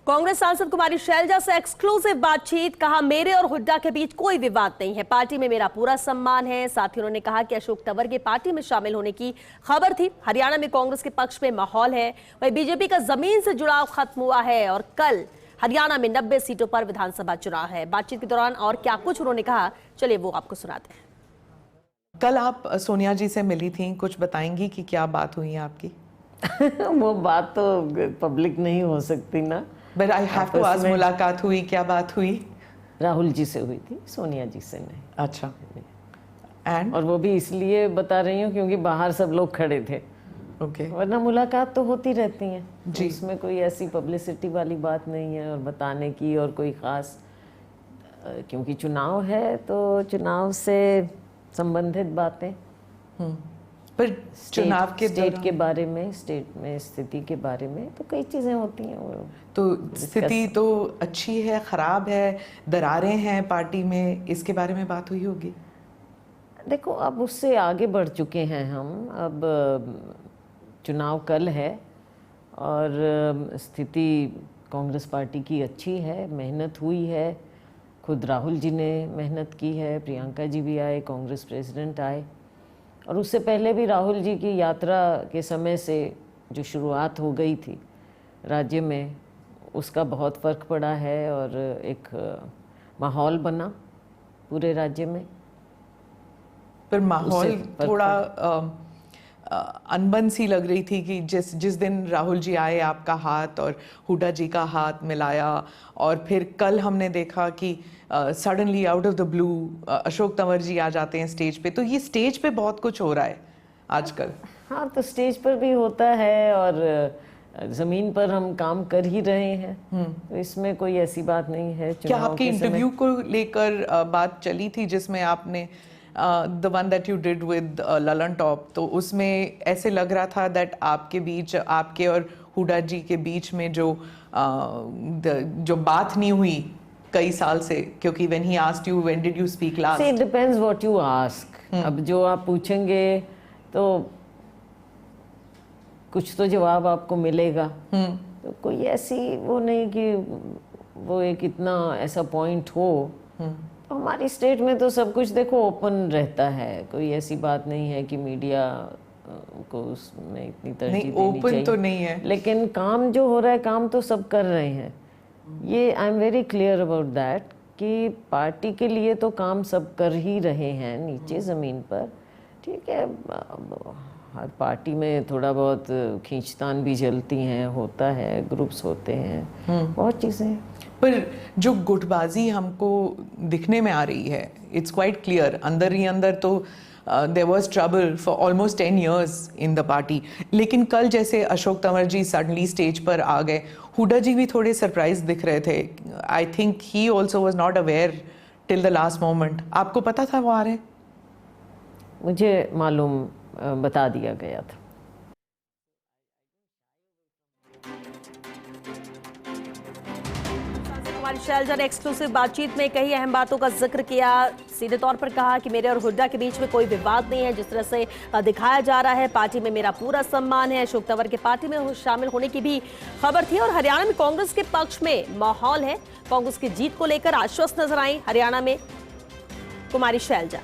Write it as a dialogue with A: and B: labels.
A: कांग्रेस सांसद कुमारी शैलजा से एक्सक्लूसिव बातचीत। कहा, मेरे और हुड्डा के बीच कोई विवाद नहीं है, पार्टी में मेरा पूरा सम्मान है। साथ ही उन्होंने कहा कि अशोक तंवर के पार्टी में शामिल होने की खबर थी। हरियाणा में कांग्रेस के पक्ष में माहौल है। वही बीजेपी का जमीन से जुड़ाव खत्म हुआ है और कल हरियाणा में 90 सीटों पर विधानसभा चुनाव है। बातचीत के दौरान और क्या कुछ उन्होंने कहा, चलिए वो आपको सुनाते हैं।
B: कल आप सोनिया जी से मिली थी, कुछ बताएंगी कि क्या बात हुई है आपकी?
C: वो बात तो पब्लिक नहीं हो सकती ना,
B: but I have to ask, मुलाकात हुई, क्या बात हुई?
C: राहुल जी से हुई थी, सोनिया जी से नहीं।
B: अच्छा, एंड
C: और वो भी इसलिए बता रही हूँ क्योंकि बाहर सब लोग खड़े थे।
B: ओके,
C: वरना मुलाकात तो होती रहती हैं
B: जी।
C: इसमें कोई ऐसी पब्लिसिटी वाली बात नहीं है और बताने की और कोई ख़ास, क्योंकि चुनाव है तो चुनाव से संबंधित बातें,
B: पर चुनाव के
C: स्टेट के बारे में, स्टेट में स्थिति के बारे में तो कई चीज़ें होती हैं। वो
B: तो स्थिति तो अच्छी है, खराब है, दरारें हैं पार्टी में, इसके बारे में बात हुई होगी।
C: देखो, अब उससे आगे बढ़ चुके हैं हम। अब चुनाव कल है और स्थिति कांग्रेस पार्टी की अच्छी है, मेहनत हुई है। खुद राहुल जी ने मेहनत की है, प्रियंका जी भी आए, कांग्रेस प्रेसिडेंट आए, और उससे पहले भी राहुल जी की यात्रा के समय से जो शुरुआत हो गई थी राज्य में, उसका बहुत फ़र्क पड़ा है और एक माहौल बना पूरे राज्य में।
B: पर माहौल थोड़ा अनबन सी लग रही थी कि जिस दिन राहुल जी आए, आपका हाथ और हुड्डा जी का हाथ मिलाया, और फिर कल हमने देखा कि suddenly out of the blue Ashok Tanwar ji आ जाते हैं स्टेज पे। तो ये स्टेज पे बहुत कुछ हो रहा है आजकल।
C: हाँ, तो स्टेज पर भी होता है और ज़मीन पर हम काम कर ही रहे हैं, तो इसमें कोई ऐसी बात नहीं है।
B: क्या आपके इंटरव्यू को लेकर बात चली थी जिसमें आपने the one that you did with Lalan top, तो उसमें ऐसे लग रहा था दैट आपके बीच, आपके और हुड्डा जी के बीच में जो बात नहीं हुई कई साल से, क्योंकि when he asked you when did you speak last?
C: See, it depends what you ask. अब जो आप पूछेंगे तो कुछ तो जवाब आपको मिलेगा। तो कोई ऐसी वो नहीं कि वो एक इतना ऐसा पॉइंट हो। तो हमारी स्टेट में तो सब कुछ देखो ओपन रहता है, कोई ऐसी बात नहीं है कि मीडिया को उसमें इतनी तरजीह देनी चाहिए।
B: ओपन तो नहीं है,
C: लेकिन काम जो हो रहा है, काम तो सब कर रहे हैं। ये I am very clear about that कि पार्टी के लिए तो काम सब कर ही रहे हैं नीचे ज़मीन पर। ठीक है, हर पार्टी में थोड़ा बहुत खींचतान भी चलती हैं, होता है, ग्रुप्स होते हैं, बहुत चीज़ें।
B: पर जो गुटबाजी हमको दिखने में आ रही है, इट्स क्वाइट क्लियर, अंदर ही अंदर तो there was trouble for almost 10 years in the party. लेकिन कल जैसे अशोक तंवर जी सडनली स्टेज पर आ गए, हुड्डा जी भी थोड़े सरप्राइज दिख रहे थे। I think he also was not aware till the last moment. आपको पता था वो आ रहे?
C: मुझे मालूम, बता दिया गया था।
A: कुमारी शैलजा ने एक्सक्लूसिव बातचीत में कई अहम बातों का जिक्र किया। सीधे तौर पर कहा कि मेरे और हुड्डा के बीच में कोई विवाद नहीं है, जिस तरह से दिखाया जा रहा है। पार्टी में मेरा पूरा सम्मान है। अशोक तंवर के पार्टी में शामिल होने की भी खबर थी और हरियाणा में कांग्रेस के पक्ष में माहौल है। कांग्रेस की जीत को लेकर आश्वस्त नजर आई हरियाणा में कुमारी शैलजा।